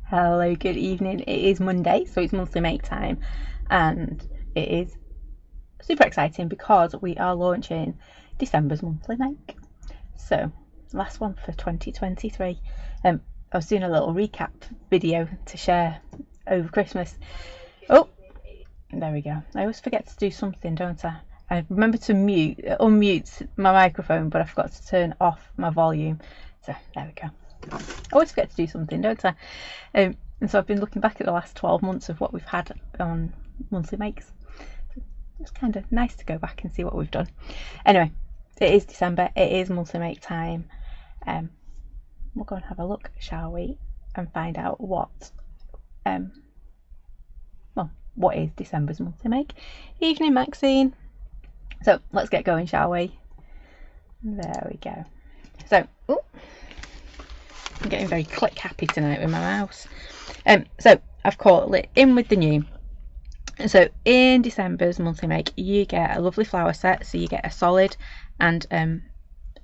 Hello, good evening. It is Monday, so it's monthly make time, and it is super exciting because we are launching December's monthly make. So, last one for 2023. I was doing a little recap video to share over Christmas. Oh, there we go. I always forget to do something, don't I? I remember to unmute my microphone, but I forgot to turn off my volume. So there we go. I always forget to do something, don't I? And so I've been looking back at the last 12 months of what we've had on monthly makes. It's kind of nice to go back and see what we've done. Anyway, it is December. It is monthly make time. We'll go and have a look, shall we, and find out what is December's monthly make. Evening, Maxine. So let's get going, shall we? There we go. So, I'm getting very click happy tonight with my mouse. So I've called it In With The New. So in December's monthly make, you get a lovely flower set. So you get a solid and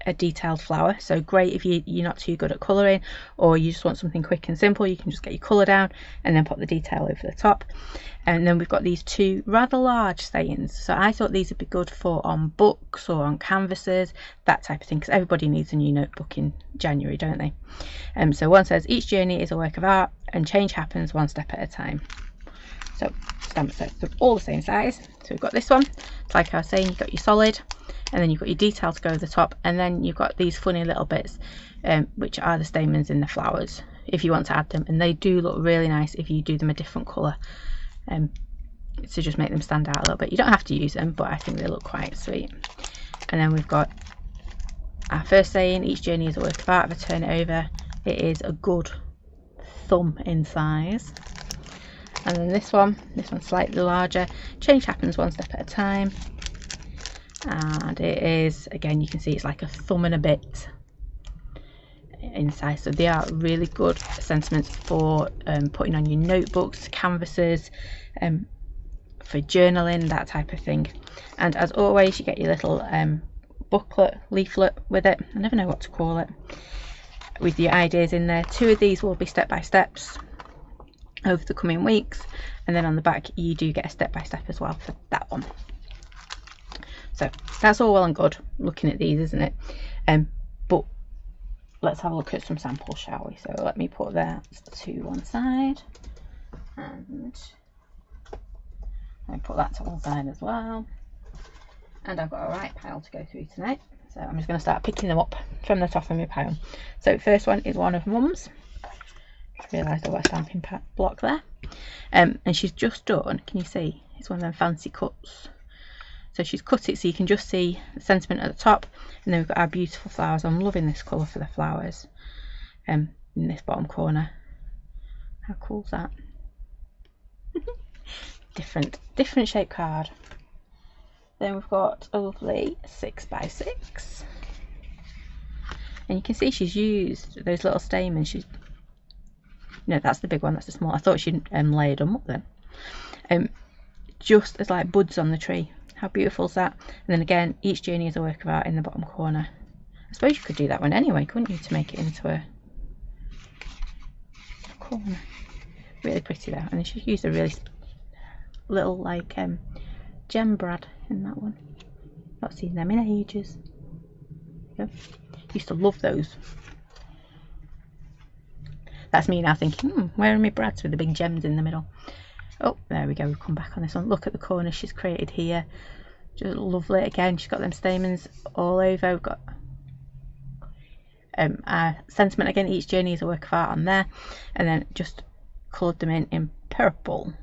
a detailed flower. So great if you're not too good at colouring, or you just want something quick and simple. You can just get your colour down and then put the detail over the top. And then we've got these two rather large sayings. So I thought these would be good for on books or on canvases, that type of thing, because everybody needs a new notebook in January, don't they? So one says, each journey is a work of art and change happens one step at a time. So stamp sets, they're all the same size. So we've got this one. It's like I was saying, you've got your solid, and then you've got your detail to go over the top, and then you've got these funny little bits, which are the stamens in the flowers, if you want to add them. And they do look really nice if you do them a different colour, to just make them stand out a little bit. You don't have to use them, but I think they look quite sweet. And then we've got our first saying, each journey is a work of art. If I turn it over, it is a good thumb in size. And then this one's slightly larger. Change happens one step at a time. And it is, again, you can see it's like a thumb and a bit in size. So they are really good sentiments for putting on your notebooks, canvases, for journaling, that type of thing. And as always, you get your little booklet, leaflet with it. I never know what to call it, with your ideas in there. Two of these will be step-by-steps over the coming weeks, and then on the back you do get a step-by-step as well for that one. So that's all well and good looking at these, isn't it? But let's have a look at some samples, shall we? So let me put that to one side, and I put that to one side as well. And I've got a right pile to go through tonight, so I'm just going to start picking them up from the top of my pile. So first one is one of Mum's. Just realised I've got a stamping block there, and she's just done, can you see, it's one of them fancy cuts. So she's cut it so you can just see the sentiment at the top, and then we've got our beautiful flowers. I'm loving this colour for the flowers in this bottom corner. How cool is that? different shape card. Then we've got a lovely 6x6, and you can see she's used those little stamens. No, that's the big one, that's the small. I thought she'd layered them up then. Just as like buds on the tree. How beautiful is that? And then again, each journey is a work of art in the bottom corner. I suppose you could do that one anyway, couldn't you, to make it into a corner. Really pretty though. And then she used a really little like gem brad in that one. Not seen them in ages. Yeah. Used to love those. That's me now thinking, where are my brads with the big gems in the middle? Oh, there we go, we've come back on this one. Look at the corner she's created here. Just lovely. Again, she's got them stamens all over. We've got our sentiment again, each journey is a work of art on there. And then just coloured them in purple.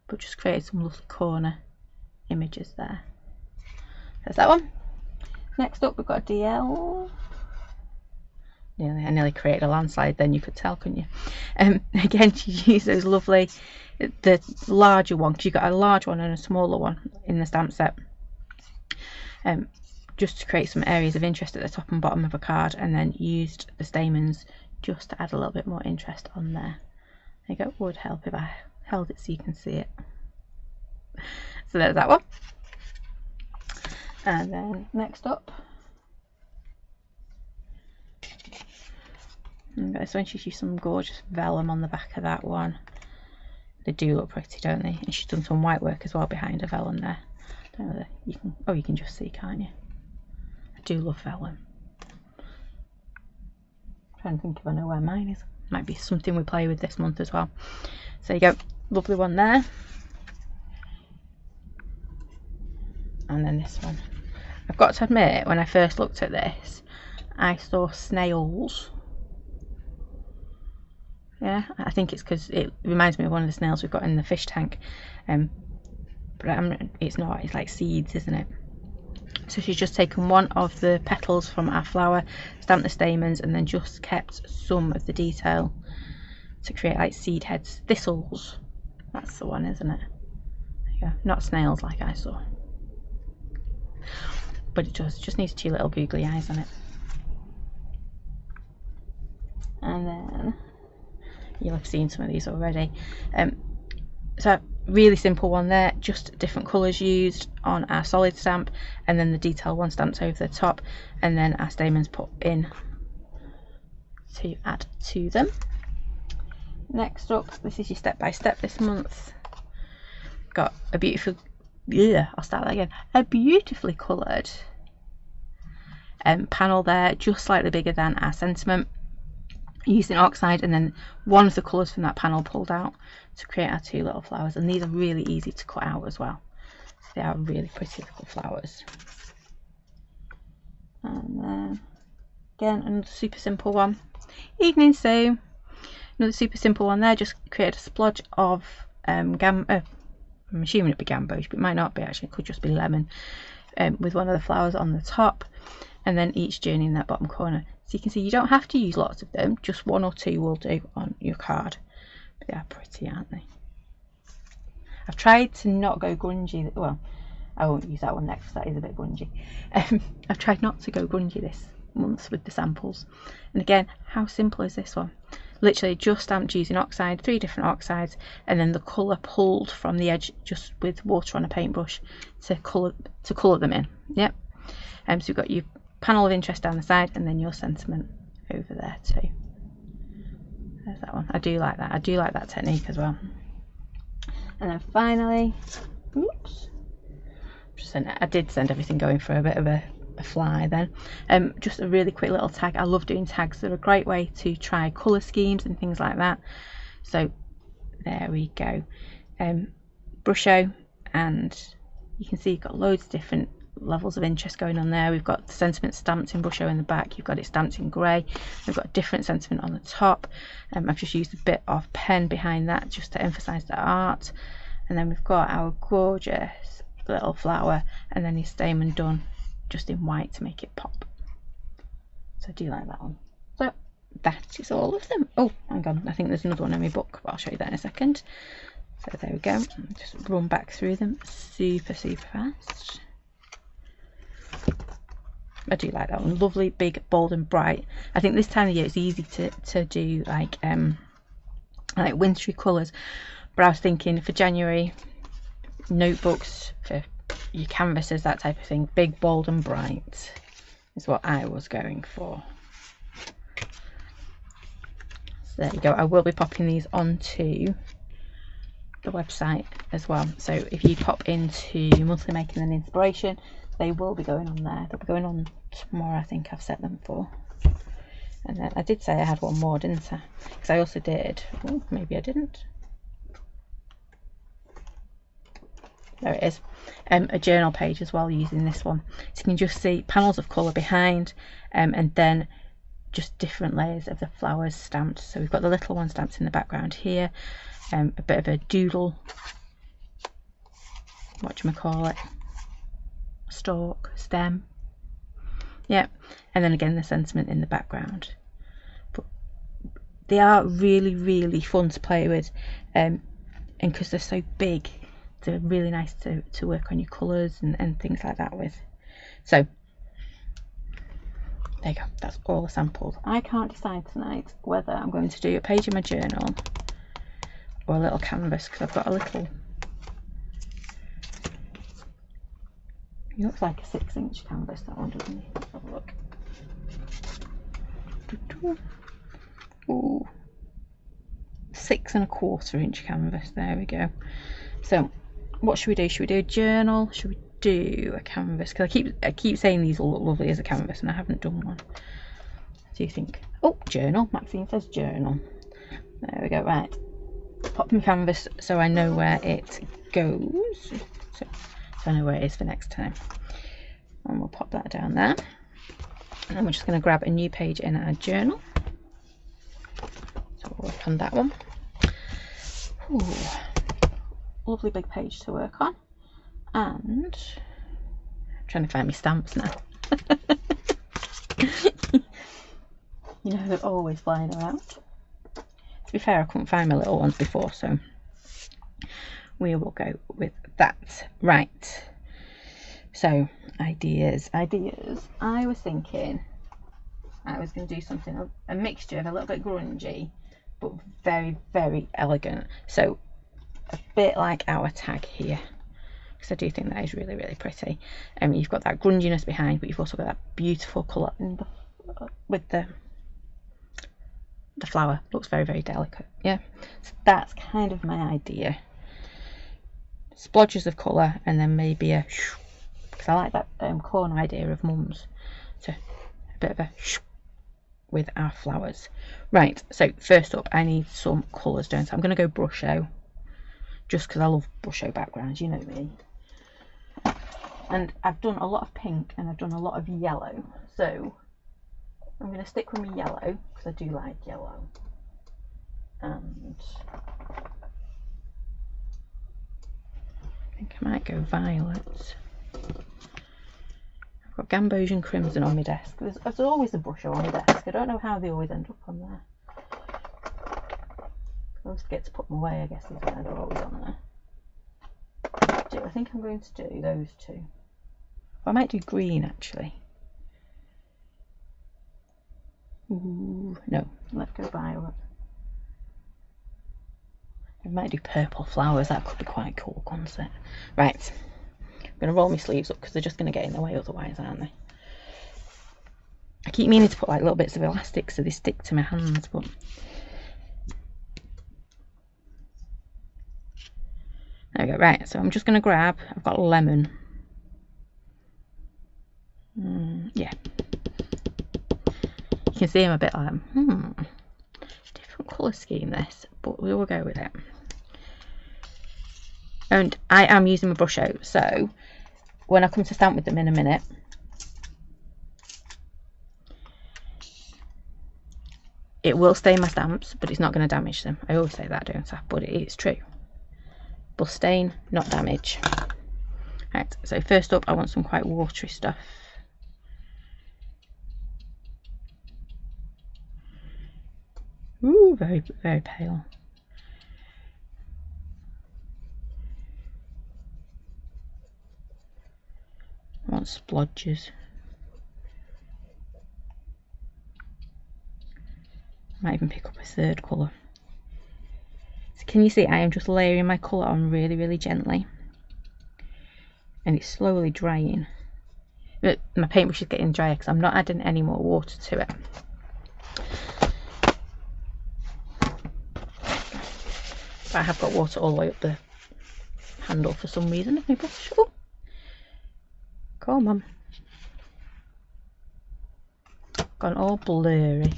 But just created some lovely corner images there. There's that one. Next up we've got a DL. I nearly created a landslide then, you could tell, couldn't you? Again, she used those lovely, the larger one, because you've got a large one and a smaller one in the stamp set, just to create some areas of interest at the top and bottom of a card, and then used the stamens just to add a little bit more interest on there. There you go, would help if I held it so you can see it. So there's that one. And then next up, And this one, she's used some gorgeous vellum on the back of that one. They do look pretty, don't they? And she's done some white work as well behind her vellum there. I don't know whether you can, oh, you can just see, can't you? I do love vellum. I'm trying to think if I know where mine is. Might be something we play with this month as well. So there you go, lovely one there. And then this one. I've got to admit, when I first looked at this, I saw snails. Yeah, I think it's because it reminds me of one of the snails we've got in the fish tank. But it's not, it's like seeds, isn't it? So she's just taken one of the petals from our flower, stamped the stamens, and then just kept some of the detail to create like seed heads. Thistles, that's the one, isn't it? There you go. Not snails like I saw. But it just needs two little googly eyes on it. And then you'll have seen some of these already. So really simple one there, just different colours used on our solid stamp, and then the detail one stamped over the top, and then our stamens put in to add to them. Next up, this is your step by step this month. Got a beautiful, yeah, I'll start that again, a beautifully coloured panel there, just slightly bigger than our sentiment, using oxide, and then one of the colours from that panel pulled out to create our two little flowers. And these are really easy to cut out as well, so they are really pretty little flowers. And then again, another super simple one. Evening Sue, another super simple one there. Just created a splodge of I'm assuming it'd be gamboge, but it might not be actually, it could just be lemon, with one of the flowers on the top, and then each journey in that bottom corner. So you can see you don't have to use lots of them, just one or two will do on your card. But they are pretty, aren't they? I've tried to not go grungy, well, I won't use that one next, that is a bit grungy. I've tried not to go grungy this month with the samples. And again, how simple is this one? Literally just stamped using oxide, 3 different oxides, and then the colour pulled from the edge just with water on a paintbrush to colour them in. Yep. So you've got your panel of interest down the side, and then your sentiment over there too. There's that one. I do like that. I do like that technique as well. And then finally, oops, I did send everything going for a bit of a fly then. Just a really quick little tag. I love doing tags. They're a great way to try colour schemes and things like that. So there we go. Brusho, and you can see you've got loads of different levels of interest going on there. We've got the sentiment stamped in Brusho in the back, you've got it stamped in grey, we've got a different sentiment on the top. I've just used a bit of pen behind that just to emphasise the art, and then we've got our gorgeous little flower, and then his stamen done just in white to make it pop. So I do like that one. So that is all of them. Oh, hang on, I think there's another one in my book, but I'll show you that in a second. So there we go, just run back through them super fast. I do like that one. Lovely, big, bold and bright. I think this time of year it's easy to do like wintry colours, but I was thinking for January, notebooks, for your canvases, that type of thing, big, bold and bright is what I was going for. So there you go. I will be popping these onto the website as well, so if you pop into monthly making and inspiration, they will be going on there. They'll be going on tomorrow, I think I've set them for. And then I did say I had one more, didn't I? Because I also did, oh, maybe I didn't. There it is. A journal page as well using this one. So you can just see panels of colour behind, and then just different layers of the flowers stamped. So we've got the little one stamped in the background here, a bit of a doodle, whatchamacallit, stalk, stem, yeah, and then again the sentiment in the background. But they are really fun to play with, and because they're so big, they're really nice to work on your colours and things like that with. So there you go, that's all the samples. I can't decide tonight whether I'm going to do a page in my journal or a little canvas, because I've got a little, it looks like a 6-inch canvas, that one, doesn't it? Let's have a look. ooh, 6 1/4 inch canvas. There we go. So what should we do? Should we do a journal? Should we do a canvas? Because I keep saying these will look lovely as a canvas and I haven't done one. What do you think? Oh, journal. Maxine says journal. There we go. Right, pop my canvas so I know where it goes. So I know where it is for next time. And we'll pop that down there. And we're just going to grab a new page in our journal. So we'll work on that one. Ooh, lovely big page to work on. And I'm trying to find my stamps now. You know, they're always flying around. To be fair, I couldn't find my little ones before, so we will go with that. Right. So, ideas. I was thinking I was going to do something, a mixture of a little bit grungy, but very, very elegant. So, a bit like our tag here. Because I do think that is really, really pretty. You've got that grunginess behind, but you've also got that beautiful colour with the flower. Looks very, very delicate. Yeah, so that's kind of my idea. Splodges of colour, and then maybe a shoo, because I like that corner idea of Mum's. So a bit of a shoo with our flowers. Right, so first up I need some colours, don't I? I'm going to go brusho, just because I love brusho backgrounds, you know me. And I've done a lot of pink and I've done a lot of yellow, so I'm going to stick with my yellow because I do like yellow. And I think I might go violet. I've got Gamboge Crimson on my desk. There's always a brusho on my desk. I don't know how they always end up on there. I always forget to put them away, I guess, is why they're always on there. I think I'm going to do those two. I might do green actually. Ooh, no, let's go violet. I might do purple flowers, that could be quite cool, concept. Right, I'm going to roll my sleeves up because they're just going to get in the way otherwise, aren't they? I keep meaning to put like little bits of elastic so they stick to my hands, but there we go. Right, so I'm just going to grab, I've got lemon. Yeah. You can see I'm a bit like, different colour scheme this, but we will go with it. And I am using my brush out, so when I come to stamp with them in a minute, it will stain my stamps, but it's not going to damage them. I always say that, don't I? But it is true. But stain, not damage. Right, so first up I want some quite watery stuff. Ooh, very, very pale. I want splodges. I might even pick up a third colour. So can you see I am just layering my colour on really, really gently. And it's slowly drying. But my paintbrush is getting drier because I'm not adding any more water to it. But I have got water all the way up the handle for some reason of my brush. Oh, come on. Gone all blurry.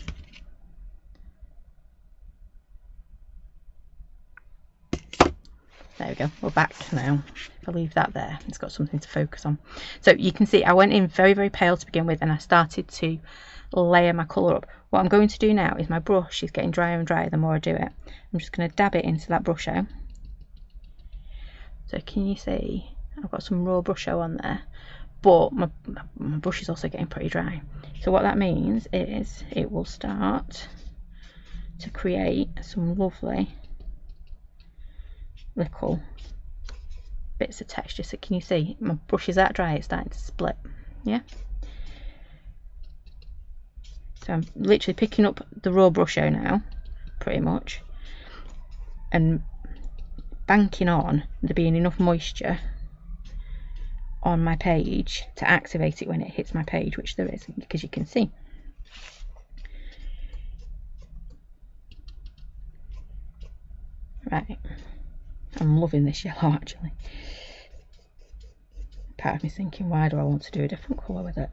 There we go, we're back now. If I leave that there, it's got something to focus on. So you can see I went in very, very pale to begin with and I started to layer my colour up. What I'm going to do now is my brush is getting drier and drier the more I do it. I'm just going to dab it into that brusho. So can you see I've got some raw brusho on there, but my brush is also getting pretty dry. So what that means is it will start to create some lovely little bits of texture. So can you see my brush is that dry, it's starting to split. Yeah, so I'm literally picking up the raw brusho now pretty much and banking on there being enough moisture on my page to activate it when it hits my page, which there is, because you can see. Right, I'm loving this yellow actually. Part of me thinking, why do I want to do a different colour with it?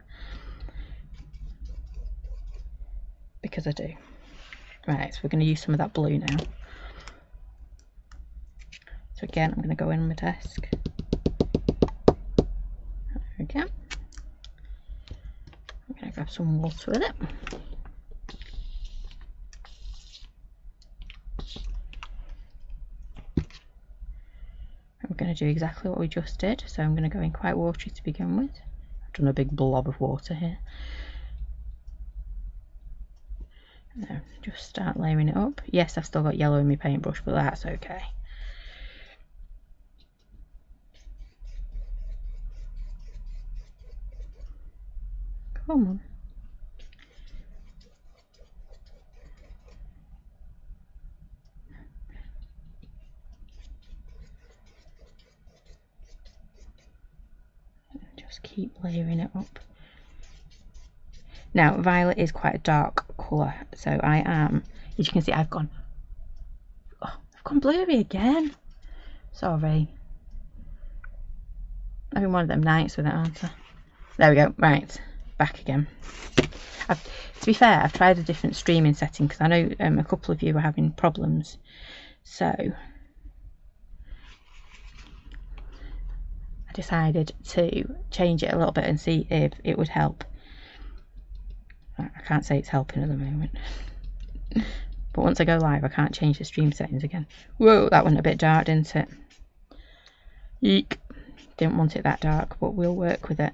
Because I do. Right, so we're going to use some of that blue now. So again, I'm going to go in on my desk. There we go. I'm going to grab some water with it. We're going to do exactly what we just did. So I'm going to go in quite watery to begin with. I've done a big blob of water here. Now, just start layering it up. Yes, I've still got yellow in my paintbrush, but that's okay. Come on. Just keep layering it up. Now, violet is quite a dark colour, so I am, as you can see, I've gone blurry again. Sorry. I'm having one of them nights with it, aren't I? There we go. Right, back again. To be fair, I've tried a different streaming setting because I know a couple of you were having problems. So I decided to change it a little bit and see if it would help. I can't say it's helping at the moment. But once I go live, I can't change the stream settings again. Whoa, that went a bit dark, didn't it? Eek. Didn't want it that dark, but we'll work with it.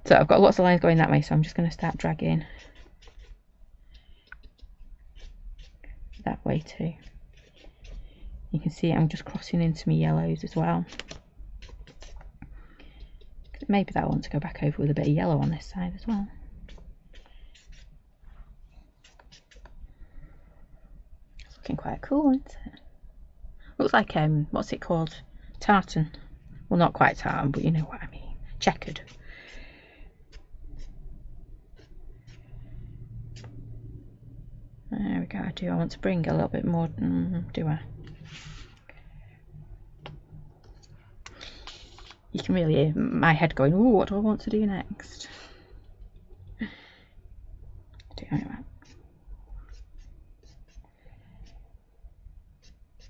So I've got lots of lines going that way, so I'm just going to start dragging that way too. You can see I'm just crossing into my yellows as well. Maybe that I want to go back over with a bit of yellow on this side as well. It's looking quite cool, isn't it? Looks like what's it called? Tartan. Well, not quite tartan, but you know what I mean. Checkered. There we go. I want to bring a little bit more. Do I? You can really hear my head going, "Ooh, what do I want to do next?" Do like that.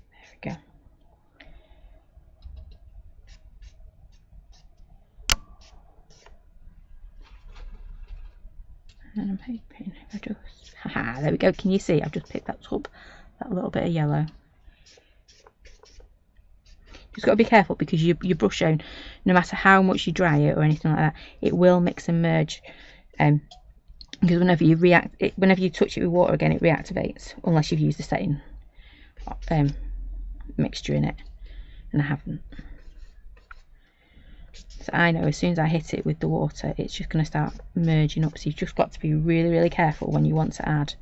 There we go. And I'm hoping if I just, haha, there we go. Can you see? I've just picked that up, that little bit of yellow. Just got to be careful because your brush down, no matter how much you dry it or anything like that, it will mix and merge. Because whenever you touch it with water again, it reactivates unless you've used the setting mixture in it, and I haven't. So I know as soon as I hit it with the water, it's just going to start merging up. So you've just got to be really, really careful when you want to add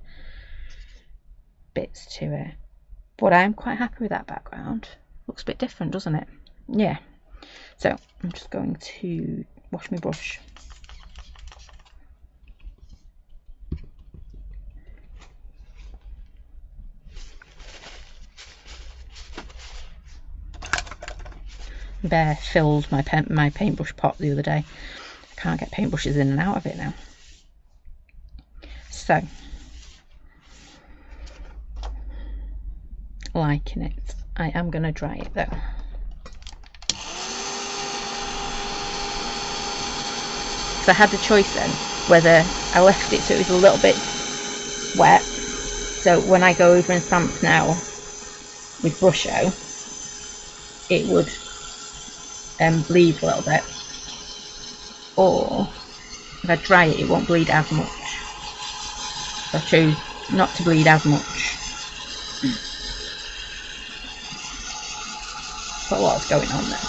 bits to it. But I'm quite happy with that background. Looks a bit different, doesn't it? Yeah. So I'm just going to wash my brush. Bear filled my paintbrush pot the other day. I can't get paintbrushes in and out of it now. So, liking it. I am going to dry it though. So I had the choice then whether I left it so it was a little bit wet. So when I go over and stamp now with Brusho, it would bleed a little bit, or if I dry it, it won't bleed as much. So I choose not to bleed as much. Quite a lot's going on there.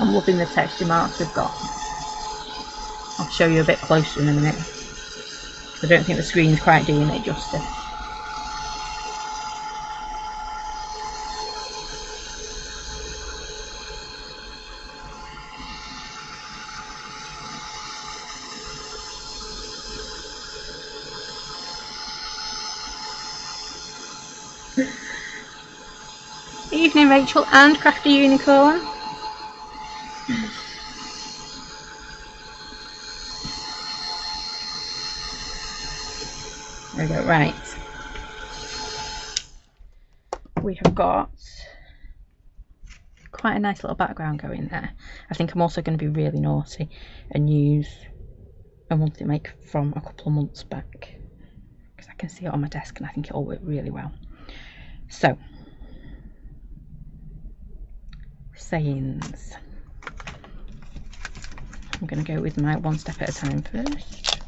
I'm loving the texture marks we've got. I'll show you a bit closer in a minute. I don't think the screen's quite doing it justice. Evening, Rachel and Crafty Unicorn. There we go, right. We have got quite a nice little background going there. I think I'm also going to be really naughty and use a monthly make from a couple of months back, because I can see it on my desk and I think it'll work really well. So, sayings. I'm going to go with my one step at a time first.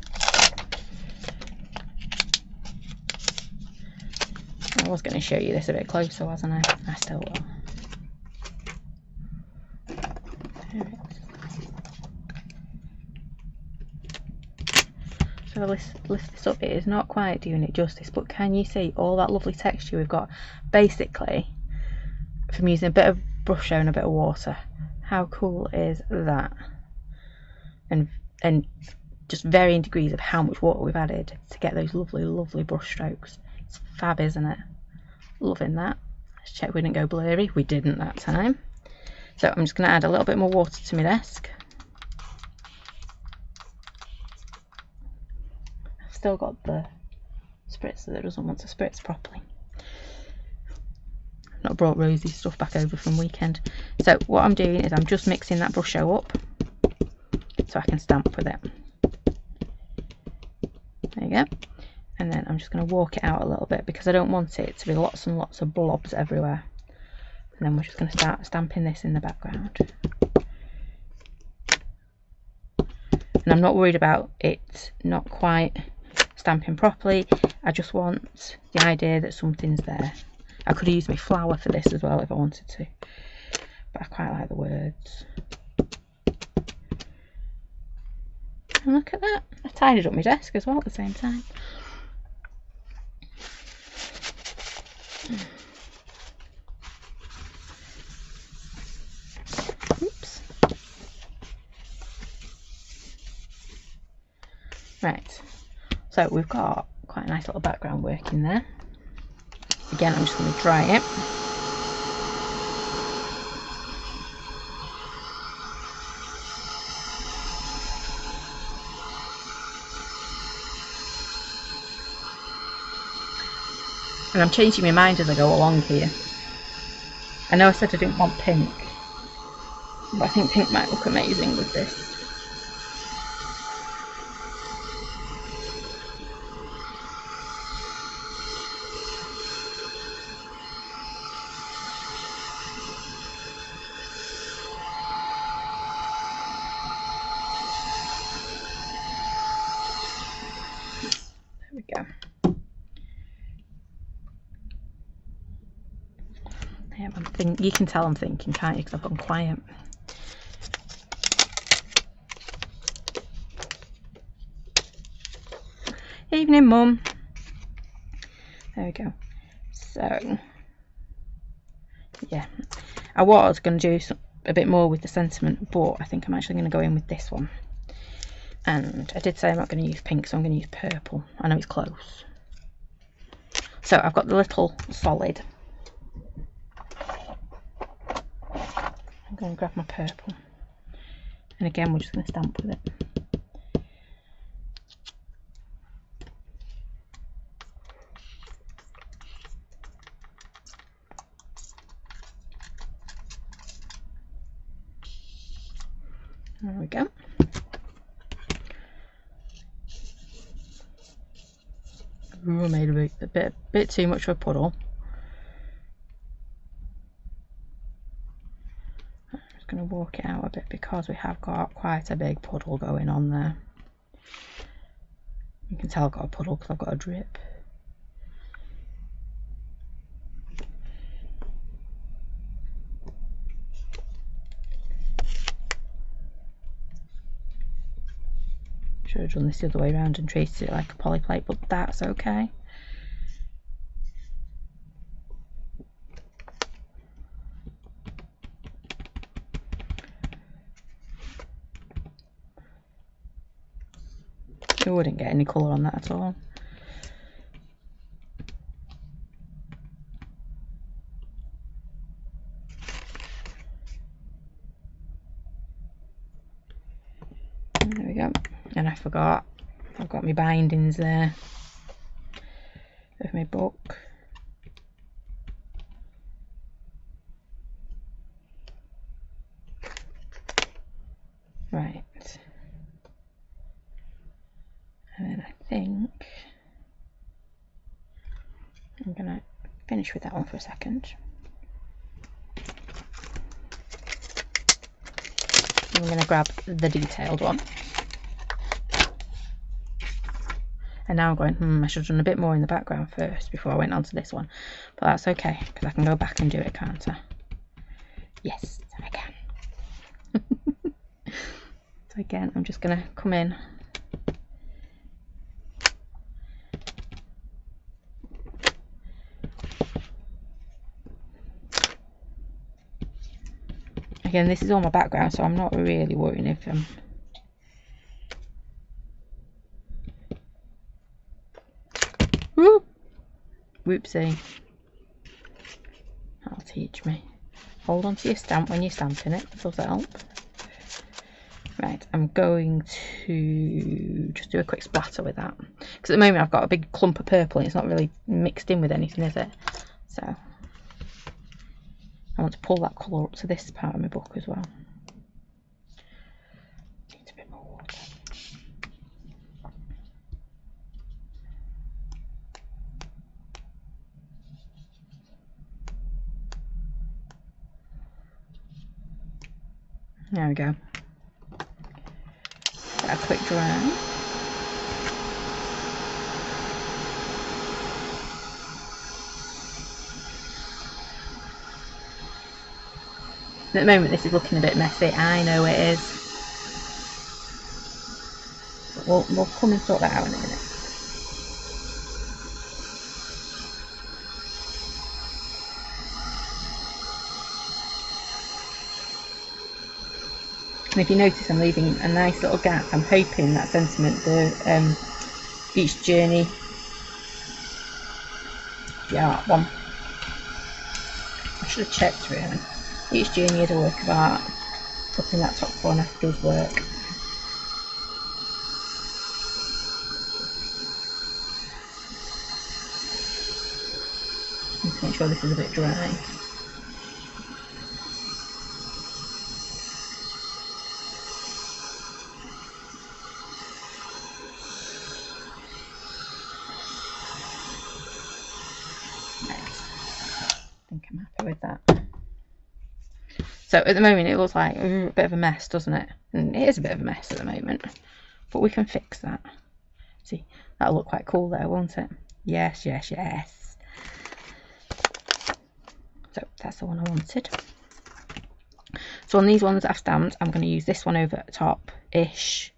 I was going to show you this a bit closer, wasn't I? I still will. So let's lift this up. It is not quite doing it justice, but can you see all that lovely texture we've got? Basically, from using a bit of brush and a bit of water. How cool is that? And just varying degrees of how much water we've added to get those lovely, lovely brush strokes. It's fab, isn't it? Loving that. Let's check we didn't go blurry. We didn't that time. So I'm just going to add a little bit more water to my desk. I've still got the spritzer that doesn't want to spritz properly. I've not brought Rosie's stuff back over from weekend. So what I'm doing is I'm just mixing that brush show up so I can stamp with it. There you go. And then I'm just going to walk it out a little bit because I don't want it to be lots and lots of blobs everywhere. And then we're just going to start stamping this in the background. And I'm not worried about it not quite stamping properly. I just want the idea that something's there. I could have used my flower for this as well if I wanted to, but I quite like the words. And look at that, I tidied up my desk as well at the same time. Oops. Right, so we've got quite a nice little background work in there. Again, I'm just going to dry it. And I'm changing my mind as I go along here. I know I said I didn't want pink, but I think pink might look amazing with this. There we go. Yeah, you can tell I'm thinking, can't you? Because I've gone quiet. Evening, Mum. There we go. So, yeah, I was going to do a bit more with the sentiment, but I think I'm actually going to go in with this one. And I did say I'm not going to use pink, so I'm going to use purple. I know it's close. So I've got the little solid. I'm going to grab my purple. And again, we're just going to stamp with it. There we go. Ooh, I made a bit too much of a puddle. I'm just going to walk it out a bit because we have got quite a big puddle going on there. You can tell I've got a puddle because I've got a drip. Should have done this the other way around and treated it like a poly plate, but that's okay. I wouldn't get any colour on that at all. There we go. And I forgot, I've got my bindings there of my book. Right. And then I think I'm going to finish with that one for a second. I'm going to grab the detailed one. And now I'm going, I should have done a bit more in the background first before I went on to this one. But that's okay, because I can go back and do it, can't I? Yes, I can. So again, I'm just going to come in. Again, this is all my background, so I'm not really worrying if whoopsie. That'll teach me. Hold on to your stamp when you're stamping it. Does that help? Right, I'm going to just do a quick splatter with that. Because at the moment I've got a big clump of purple and it's not really mixed in with anything, is it? So I want to pull that colour up to this part of my book as well. Needs a bit more water. There we go. A quick dry. At the moment this is looking a bit messy, I know it is. But we'll come and sort that out in a minute. And if you notice, I'm leaving a nice little gap. I'm hoping that sentiment, the each journey, the art one. I should have checked really. Each journey is a work of art. Up in that top corner does work. Just make sure this is a bit dry. With that. So at the moment it looks like a bit of a mess, doesn't it? And it is a bit of a mess at the moment, but we can fix that. See, that'll look quite cool there, won't it? Yes, yes, yes. So that's the one I wanted. So on these ones I've stamped, I'm going to use this one over the top ish.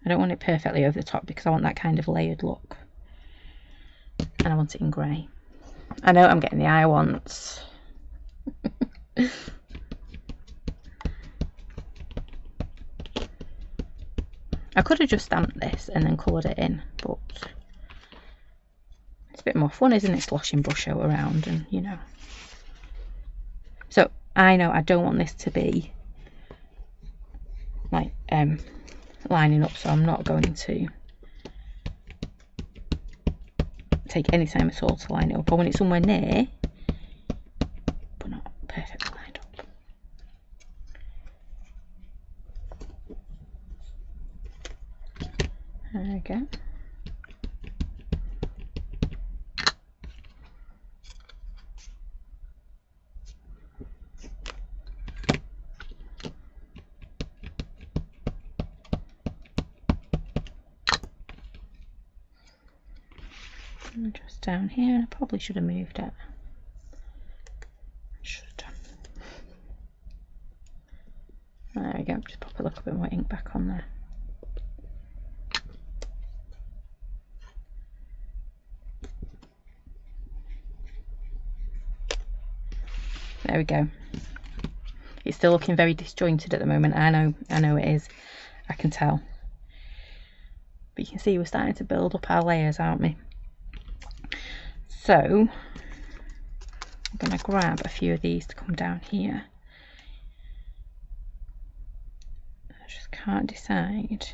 I don't want it perfectly over the top because I want that kind of layered look, and I want it in grey. I know I'm getting the eye once. I could have just stamped this and then coloured it in, but it's a bit more fun, isn't it, sloshing brush out around and, you know. So I know I don't want this to be like lining up, so I'm not going to take any time at all to line it up. I want it somewhere near, but not perfectly lined up. There we go. Just down here, I probably should have moved it. Should have done. There we go, just pop a little bit more ink back on there. There we go. It's still looking very disjointed at the moment. I know it is. I can tell. But you can see we're starting to build up our layers, aren't we? So I'm going to grab a few of these to come down here. I just can't decide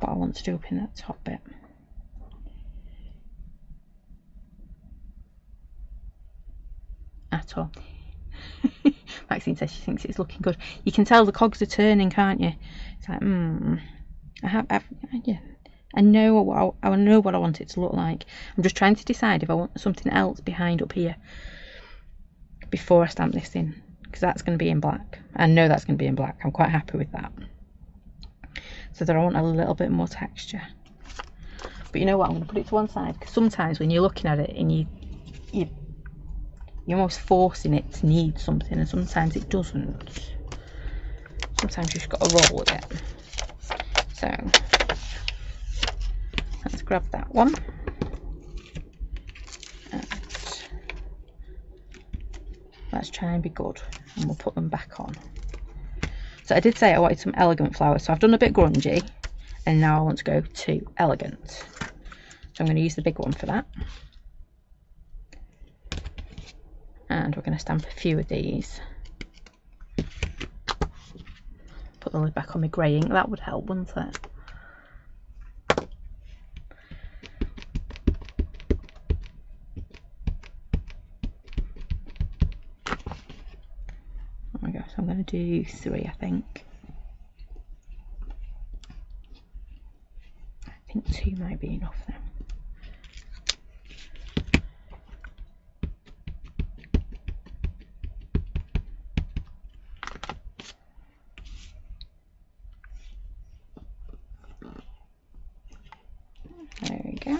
what I want to do up in that top bit. At all. Maxine says she thinks it's looking good. You can tell the cogs are turning, can't you? It's like, yeah. I know what I want it to look like. I'm just trying to decide if I want something else behind up here before I stamp this in, because that's going to be in black. I know that's going to be in black. I'm quite happy with that. So that I want a little bit more texture. But you know what? I'm going to put it to one side, because sometimes when you're looking at it and you're almost forcing it to need something, and sometimes it doesn't. Sometimes you've just got to roll with it. So let's grab that one. And let's try and be good, and we'll put them back on. So I did say I wanted some elegant flowers, so I've done a bit grungy, and now I want to go to elegant. So I'm going to use the big one for that. And we're going to stamp a few of these. Put the lid back on my grey ink, that would help, wouldn't it? Oh my gosh, I'm going to do 3, I think. I think 2 might be enough now. There we go.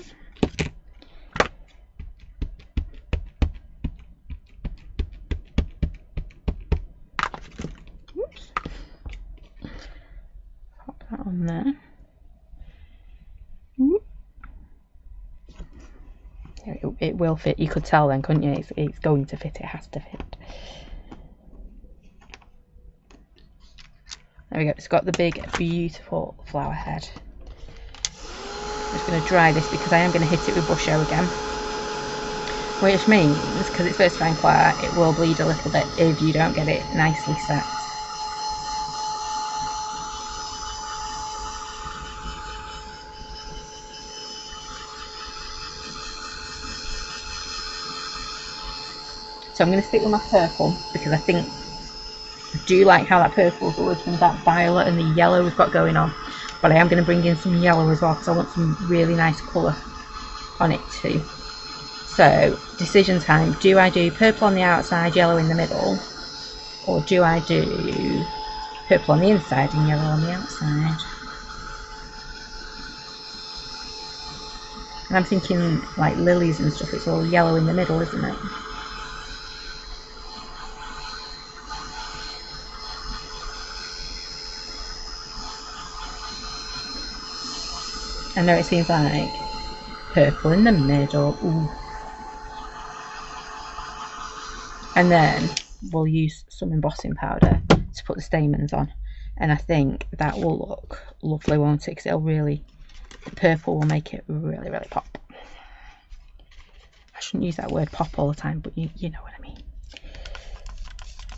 Oops. Pop that on there. It will fit. You could tell then, couldn't you? It's going to fit. It has to fit. There we go. It's got the big, beautiful flower head. I'm just going to dry this because I am going to hit it with Bush O again. Which means, because it's first time flower, it will bleed a little bit if you don't get it nicely set. So I'm going to stick with my purple because I do like how that purple goes with that violet and the yellow we've got going on. But I am going to bring in some yellow as well because I want some really nice colour on it too. So, decision time. Do I do purple on the outside, yellow in the middle? Or do I do purple on the inside and yellow on the outside? And I'm thinking like lilies and stuff, it's all yellow in the middle, isn't it? I know it seems like purple in the middle. Ooh. And then we'll use some embossing powder to put the stamens on. And I think that will look lovely, won't it? Because it'll really, the purple will make it really, really pop. I shouldn't use that word pop all the time, but you know what I mean.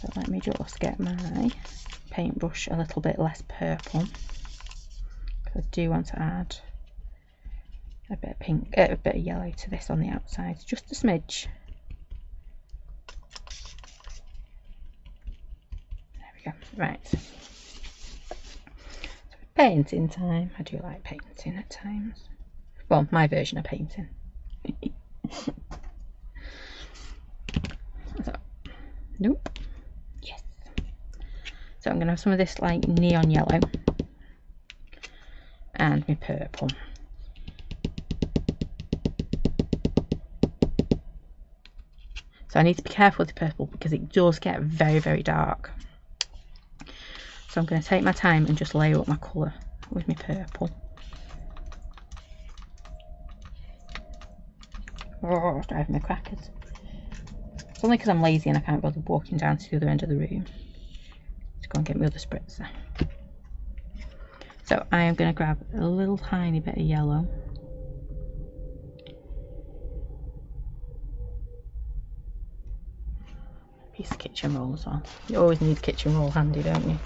So let me just get my paintbrush a little bit less purple. Because I do want to add a bit of pink, a bit of yellow to this on the outside, just a smidge. There we go. Right. So painting time. I do like painting at times. Well, my version of painting. So, nope. Yes. So I'm going to have some of this like neon yellow and my purple. So I need to be careful with the purple because it does get very, very dark. So I'm going to take my time and just layer up my colour with my purple. Oh, it's driving me crackers. It's only because I'm lazy and I can't bother walking down to the other end of the room to go and get my other spritzer. So I am going to grab a little tiny bit of yellow. Piece of kitchen roll as well. You always need kitchen roll handy, don't you?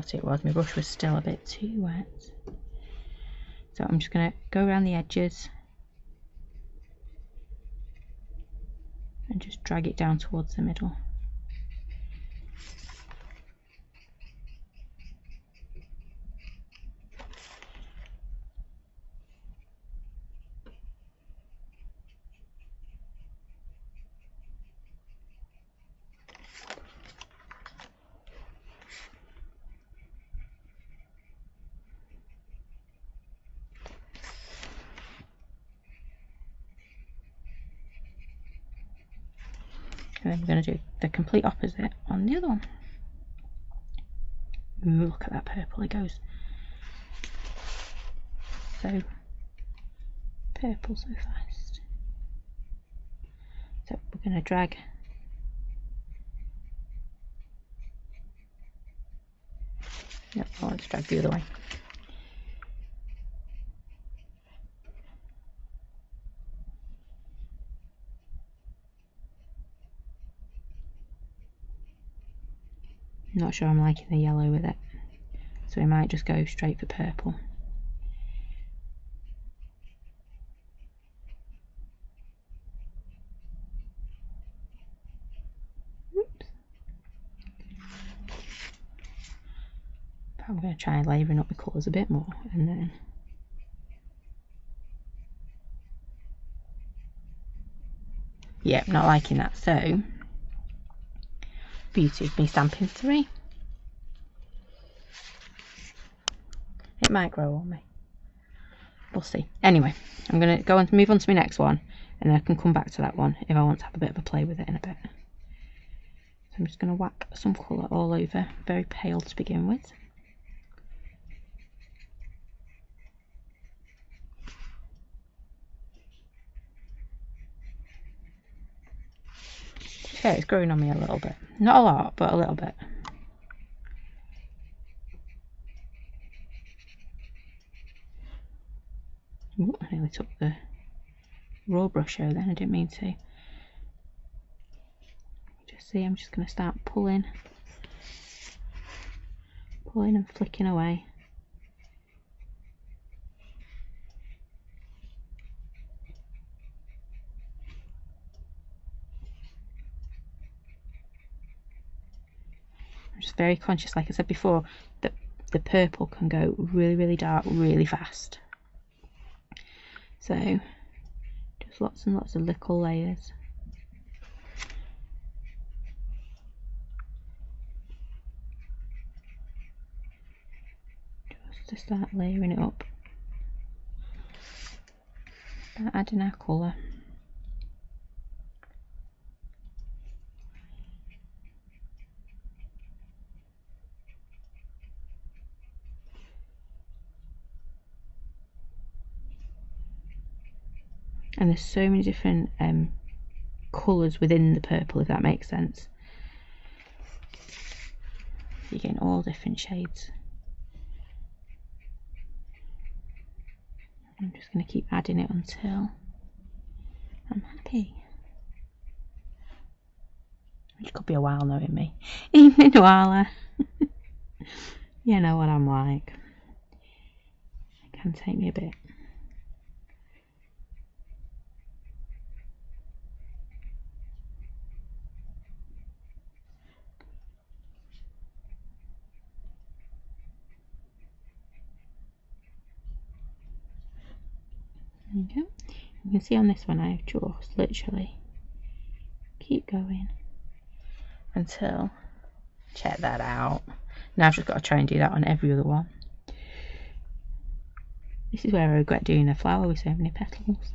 thought it was. My brush was still a bit too wet. So I'm just going to go around the edges and just drag it down towards the middle. And then we're going to do the complete opposite on the other one. Ooh, look at that purple, it goes so purple so fast. So we're going to drag Yep, I want to drag the other way. Not sure I'm liking the yellow with it, so we might just go straight for purple. Oops. I'm going to try layering up the colours a bit more, and then not liking that. So beauty of me stamping 3. It might grow on me. We'll see. Anyway, I'm going to go and move on to my next one, and then I can come back to that one if I want to have a bit of a play with it in a bit. So I'm just going to whack some colour all over, very pale to begin with. Okay, it's growing on me a little bit. Not a lot, but a little bit. Ooh, I nearly took the raw brush out then, I didn't mean to. Just see, I'm just going to start pulling and flicking away. I'm just very conscious, like I said before, that the purple can go really, really dark really fast. So just lots and lots of little layers. Just to start layering it up. Start adding our colour. And there's so many different colours within the purple, if that makes sense. You're getting all different shades. I'm just going to keep adding it until I'm happy. Which could be a while knowing me. Evening Wala. You know what I'm like. It can take me a bit. There you go. You can see on this one I've just literally keep going until, check that out. Now I've just got to try and do that on every other one. This is where I regret doing a flower with so many petals.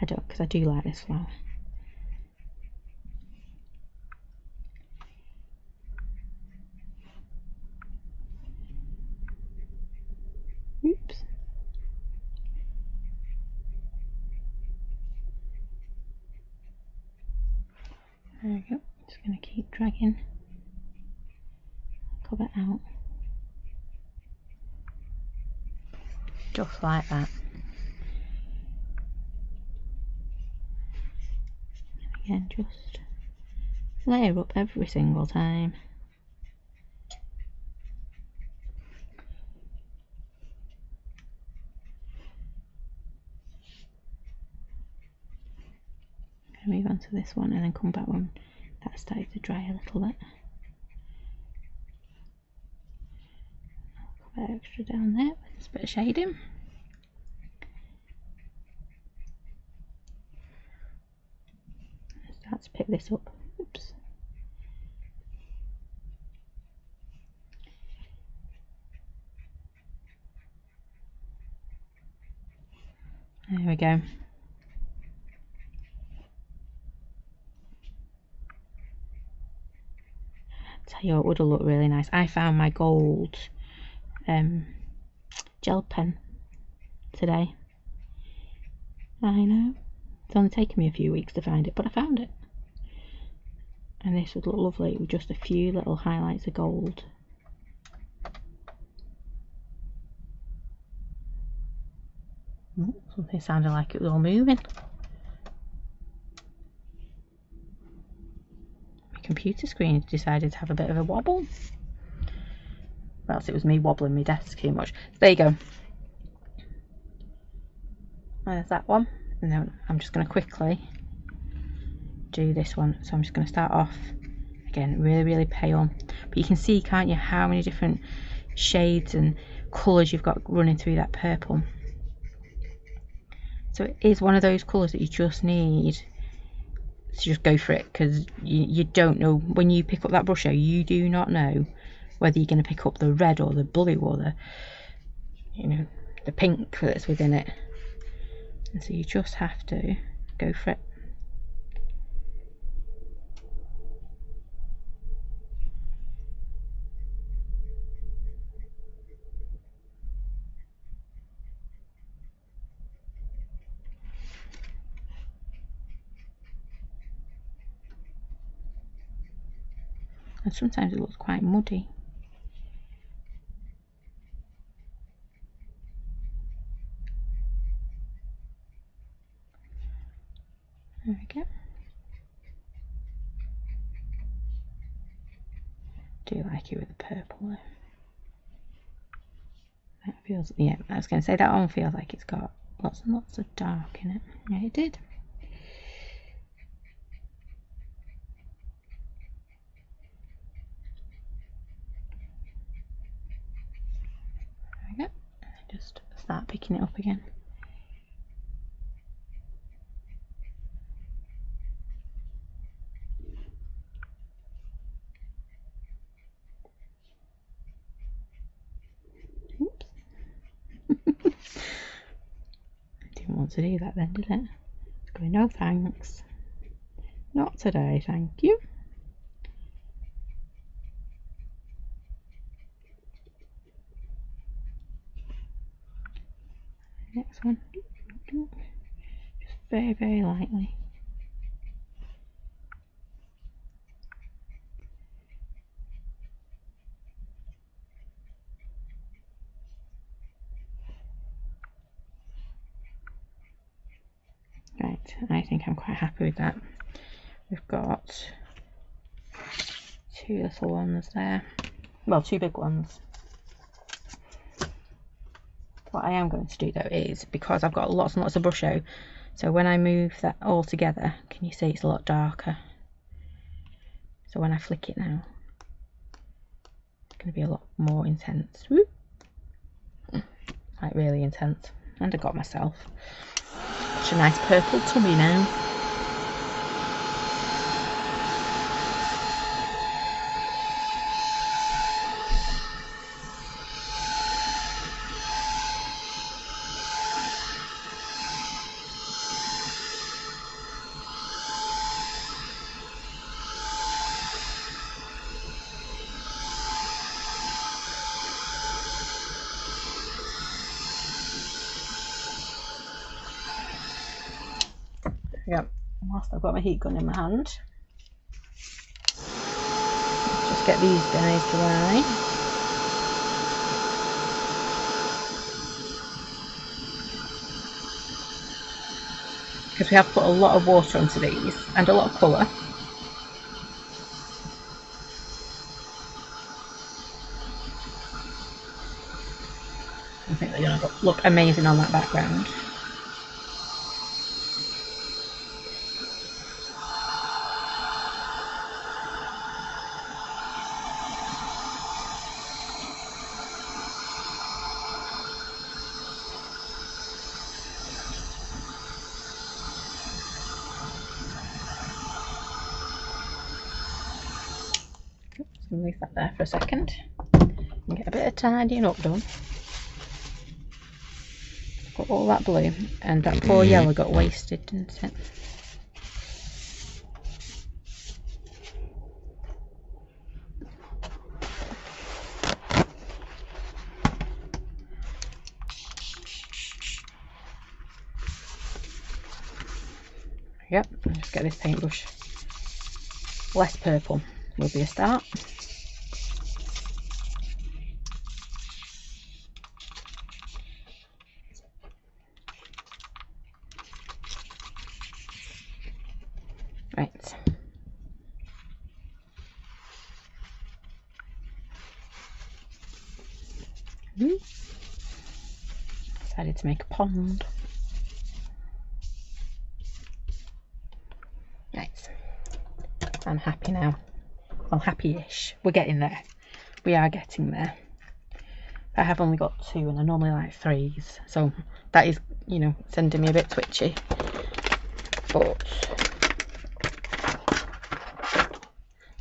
I don't, because I do like this flower. Oops. There we go. Just going to keep dragging. Cover it out. Just like that. And again, just layer up every single time. going to move on to this one and then come back when that started to dry a little bit. A bit extra down there with a bit of shading. Start to pick this up. Oops. There we go. Tell you what would have looked really nice. I found my gold gel pen today. I know. It's only taken me a few weeks to find it, but I found it. And this would look lovely with just a few little highlights of gold. Oh, something sounded like it was all moving. My computer screen decided to have a bit of a wobble. Or else it was me wobbling my desk too much. So there you go. There's that one. And then I'm just going to quickly do this one. So I'm just going to start off again really pale, but you can see, can't you, how many different shades and colours you've got running through that purple. So it is one of those colours that you just need to just go for it, because you don't know when you pick up that brush, you do not know whether you're going to pick up the red or the blue or the, you know, the pink that's within it. And so you just have to go for it. And sometimes it looks quite muddy. There we go. Do like it with the purple though. That feels, yeah, I was going to say that one feels like it's got lots and lots of dark in it. Yeah, it did. There we go. Just start picking it up again. Oops. Didn't want to do that then, did it? It's going, no thanks. Not today, thank you. Next one. Just very lightly. Right, I think I'm quite happy with that. We've got two little ones there. Well, two big ones. What I am going to do though is, because I've got lots and lots of brush out, so when I move that all together, can you see it's a lot darker? So when I flick it now, it's going to be a lot more intense. Woo! Like really intense. And I got myself such a nice purple tummy now. Yep, whilst I've got my heat gun in my hand, just get these guys dry. Because we have put a lot of water onto these and a lot of colour. I think they're going to look amazing on that background. and leave that there for a second and get a bit of tidying up done. Got all that blue, and that poor yellow got wasted, didn't it? Yep, I'll just get this paintbrush. Less purple will be a start. Right. Decided to make a pond. Right. I'm happy now. Well, happy-ish. We're getting there. We are getting there. I have only got 2 and I normally like 3s. So that is, you know, sending me a bit twitchy. But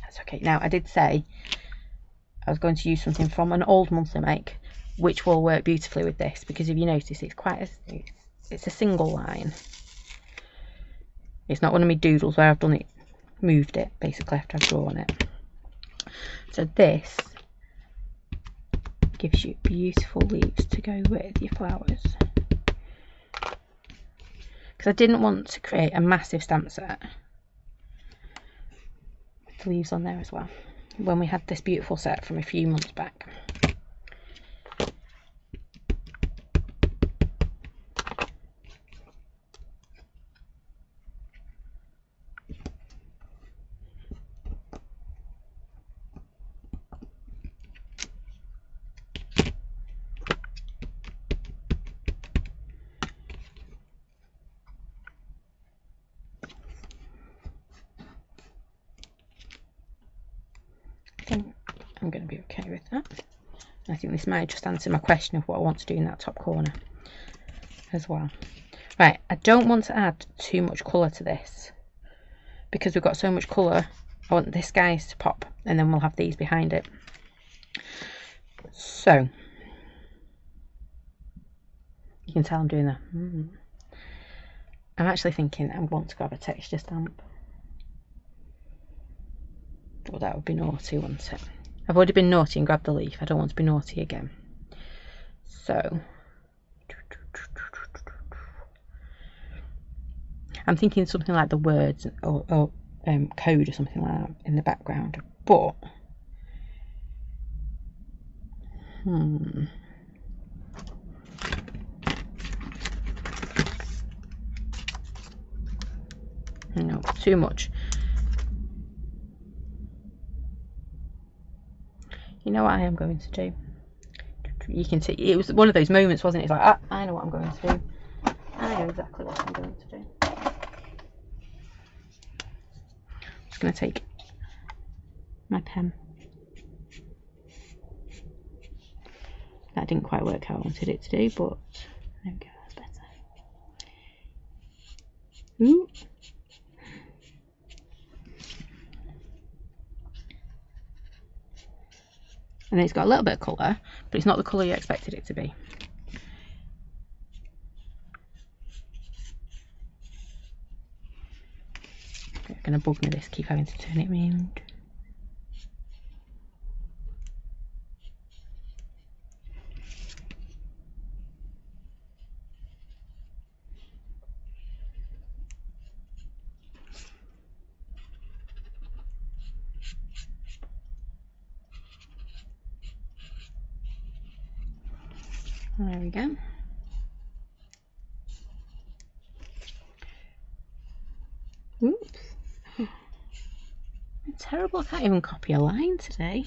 that's okay. Now, I did say I was going to use something from an old monthly make, which will work beautifully with this, because if you notice, it's quite it's a single line. It's not one of my doodles where I've done it, moved it basically after I've drawn it. So this gives you beautiful leaves to go with your flowers. Because I didn't want to create a massive stamp set with the leaves on there as well, when we had this beautiful set from a few months back. I'm going to be okay with that. I think this might just answer my question of what I want to do in that top corner as well. Right, I don't want to add too much colour to this, because we've got so much colour. I want this guys to pop, and then we'll have these behind it. So you can tell I'm doing that. I'm actually thinking I want to grab a texture stamp. Well, that would be naughty, wouldn't it? I've already been naughty and grabbed the leaf. I don't want to be naughty again. So I'm thinking something like the words or code or something like that in the background. But no, too much. You know what I am going to do? You can see, it was one of those moments, wasn't it? It's like, ah, I know what I'm going to do. I know exactly what I'm going to do. I'm just going to take my pen. That didn't quite work how I wanted it to do, but there we go, that's better. Ooh. And then it's got a little bit of colour, but it's not the colour you expected it to be. It's going to bug me, this, keep having to turn it around. There we go. Oops. I'm terrible, I can't even copy a line today.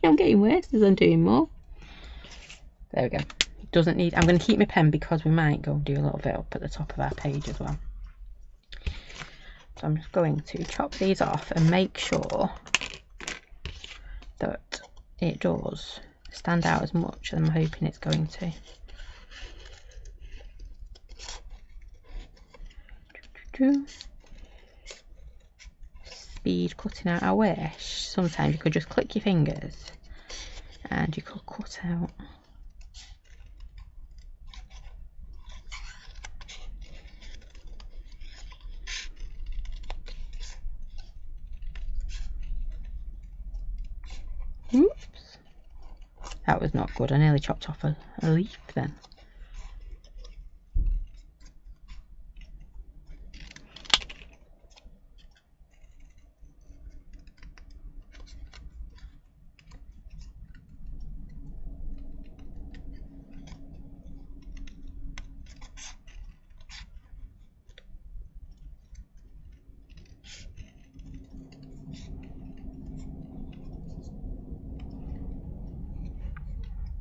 I'm getting worse as I'm doing more. There we go. Doesn't need, I'm going to keep my pen because we might go and do a little bit up at the top of our page as well. So I'm just going to chop these off and make sure that it does stand out as much as I'm hoping it's going to. Speed cutting out. I wish sometimes you could just click your fingers and you could cut out. Oops, that was not good. I nearly chopped off a leaf then.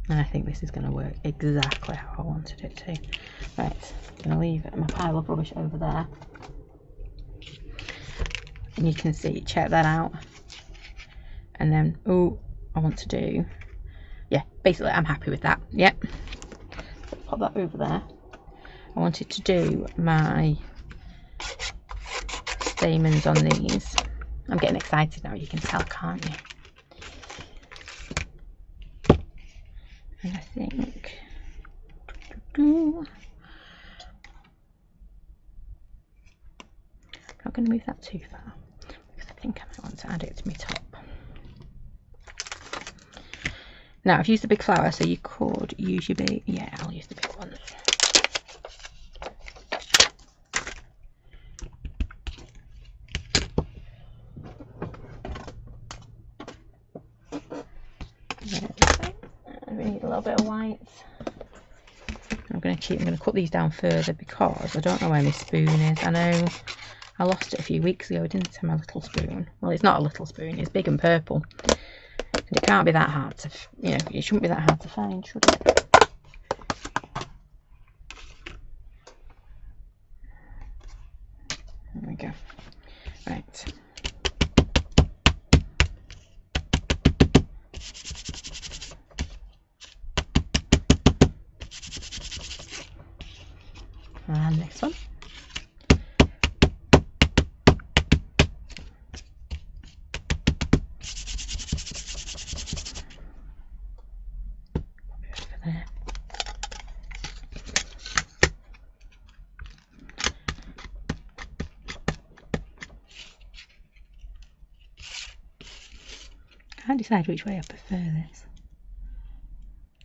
And I think this is going to work exactly how I wanted it to. Right, I'm going to leave my pile of rubbish over there. And you can see, check that out. And then, oh, I want to do, yeah, basically I'm happy with that. Yep. Pop that over there. I wanted to do my stamens on these. I'm getting excited now, you can tell, can't you? And I think I'm not going to move that too far because I think I might want to add it to my top. Now I've used the big flower, so you could use your big, yeah, I'll use the big ones. We need a little bit of white. I'm going to cut these down further because I don't know where my spoon is. I know I lost it a few weeks ago, didn't I, my little spoon? Well, it's not a little spoon, it's big and purple. And it can't be that hard to, you know, it shouldn't be that hard to find, should it? There we go. Right. And this one. There. I can't decide which way I prefer this.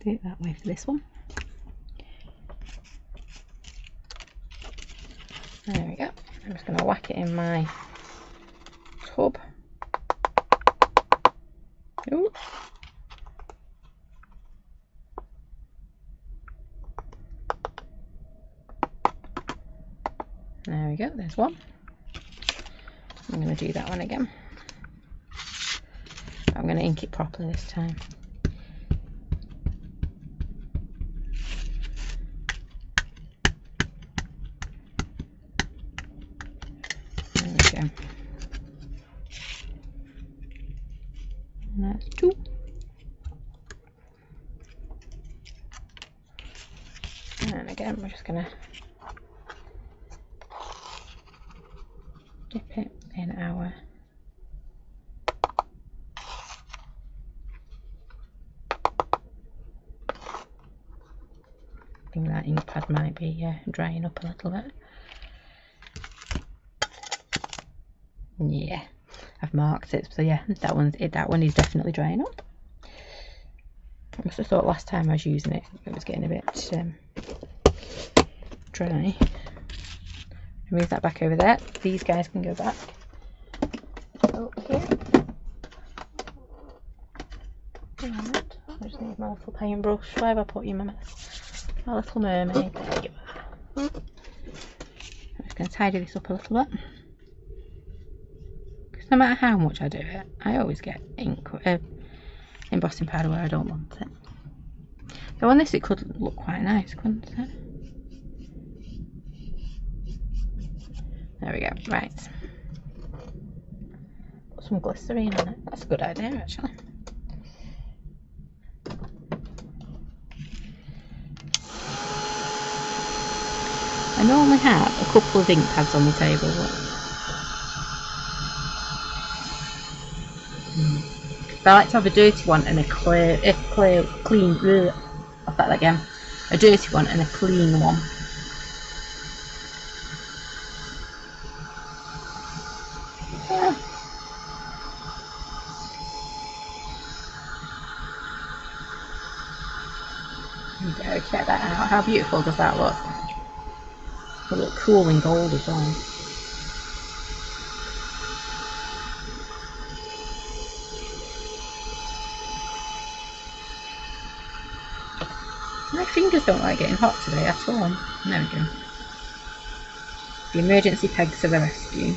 Do it that way for this one. There we go. I'm just going to whack it in my tub. Ooh. There we go, there's one. I'm going to do that one again. I'm going to ink it properly this time. There we go. And that's two. And again, we're just going to dip it in our I think that ink pad might be drying up a little bit. Yeah, I've marked it, so yeah, that one is definitely drying up. I must have thought last time I was using it, it was getting a bit dry. Move that back over there. These guys can go back. Okay. And I just need my little paintbrush. Where have I put you, my little mermaid? There you are. I'm just going to tidy this up a little bit. Because no matter how much I do it, I always get ink, embossing powder where I don't want it. So on this it could look quite nice, couldn't it? There we go, right. Put some glycerine on it. That's a good idea, actually. I normally have a couple of ink pads on the table. But I like to have a dirty one and a clean. I'll start that again. A dirty one and a clean one. There you go, check that out. How beautiful does that look? It'll look cool in gold as well. My fingers don't like getting hot today at all. There we go. The emergency pegs to the rescue.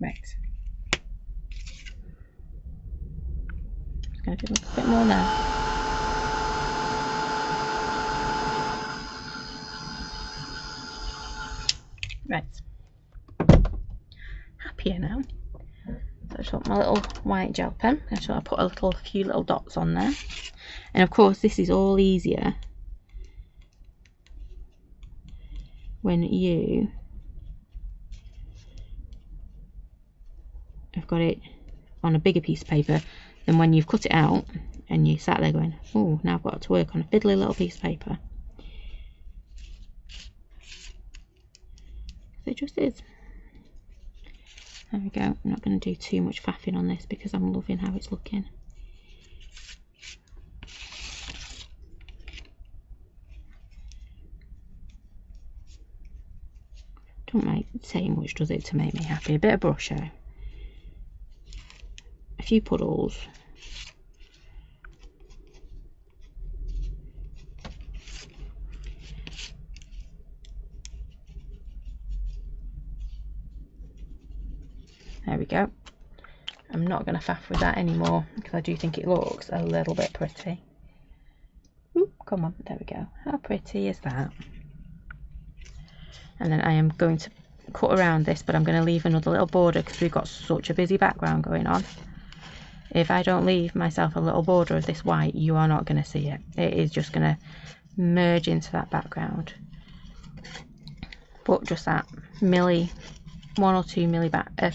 Right. Just going to do a bit more now. Right. Happier now. So I just want my little white gel pen. I just want to put a few little dots on there. And of course this is all easier when you have got it on a bigger piece of paper than when you've cut it out and you sat there going, oh, now I've got to work on a fiddly little piece of paper. So it just is. There we go. I'm not going to do too much faffing on this because I'm loving how it's looking. Don't say much, does it, to make me happy? A bit of brush out, a few puddles. There we go. I'm not going to faff with that anymore because I do think it looks a little bit pretty. Ooh, come on, there we go. How pretty is that? And then I am going to cut around this, but I'm going to leave another little border because we've got such a busy background going on. If I don't leave myself a little border of this white, you are not going to see it. It is just going to merge into that background. But just that 1 or 2 milli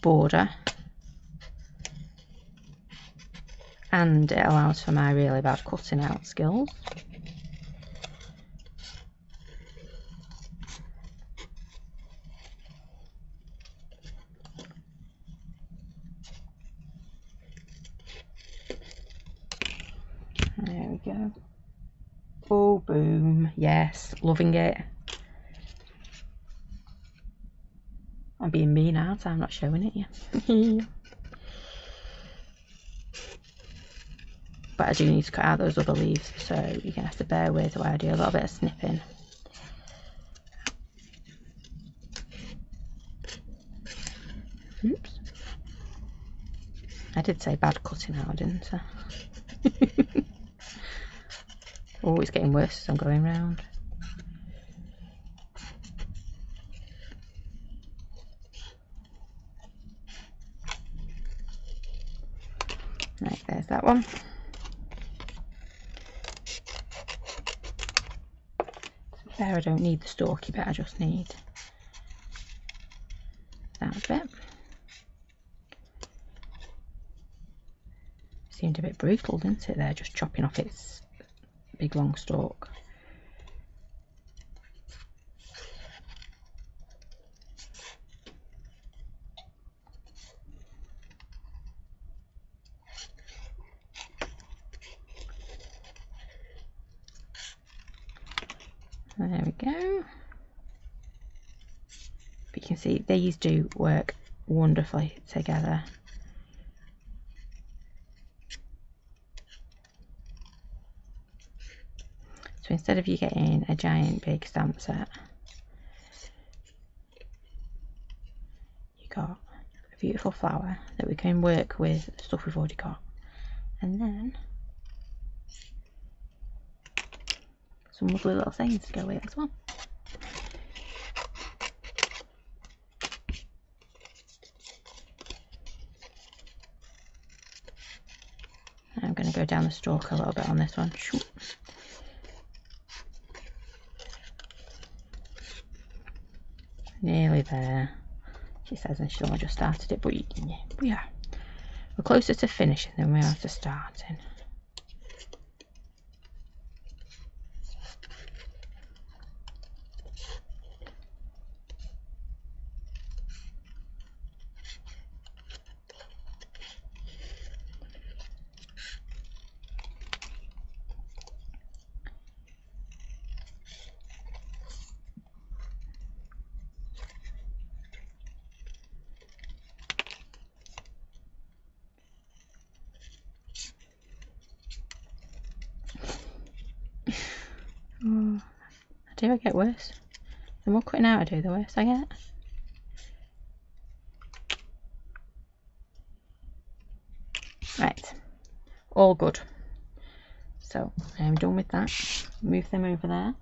border, and it allows for my really bad cutting out skills. There we go. Oh, boom. Yes, loving it. I'm being mean out, I'm not showing it yet. But I do need to cut out those other leaves, so you're going to have to bear with while I do a little bit of snipping. Oops. I did say bad cutting out, didn't I? Oh, it's getting worse as I'm going round. Right, there's that one. There, I don't need the stalky bit, I just need that bit. Seemed a bit brutal, didn't it, there, just chopping off its big long stalk. There we go. But you can see these do work wonderfully together. So instead of you getting a giant big stamp set, you got a beautiful flower that we can work with stuff we've already got, and then some lovely little things to go with as well. I'm going to go down the stalk a little bit on this one. Nearly there, she says, and she's only just started it, but yeah, we're closer to finishing than we are to starting. Oh, I get worse. The more cutting out I do, the worse I get. Right, all good. So I'm done with that. Move them over there.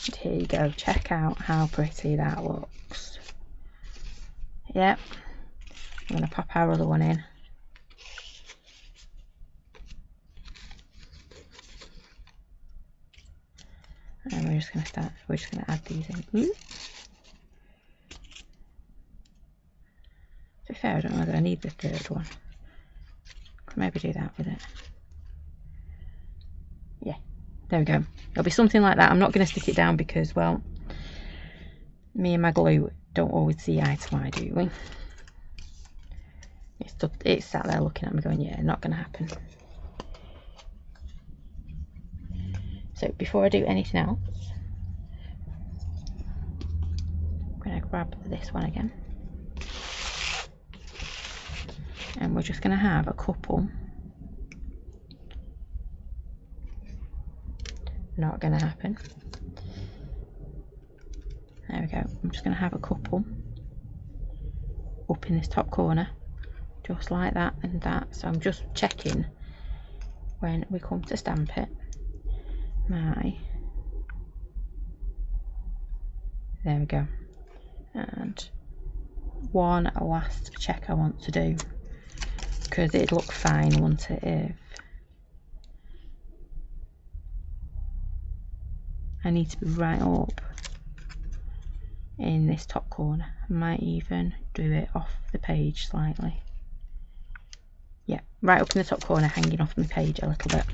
And here you go. Check out how pretty that looks. Yep. I'm going to pop our other one in. And we're just going to add these in. To be fair, I don't know whether I need the third one. Could maybe do that with it. Yeah, there we go. It'll be something like that. I'm not going to stick it down because, well, me and my glue don't always see eye to eye, do we? It's sat there looking at me going, yeah, not going to happen. So before I do anything else, I'm going to grab this one again. And we're just going to have a couple. Not going to happen. There we go. I'm just going to have a couple up in this top corner. Just like that and that. So I'm just checking when we come to stamp it. There we go. And one last check I want to do, because it'd look fine, wouldn't it, if I need to be right up in this top corner. I might even do it off the page slightly. Yeah, right up in the top corner, hanging off my page a little bit.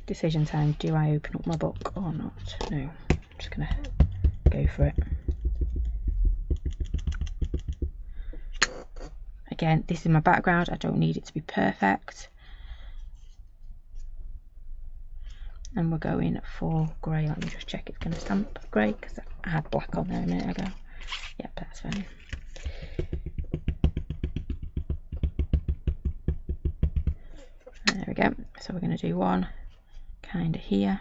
Decision time. Do I open up my book or not? No, I'm just gonna go for it. Again, this is my background. I don't need it to be perfect. And we're going for grey. Let me just check it's going to stamp grey, because I had black on there a minute ago. Yep, that's fine. There we go. So we're going to do one kind of here,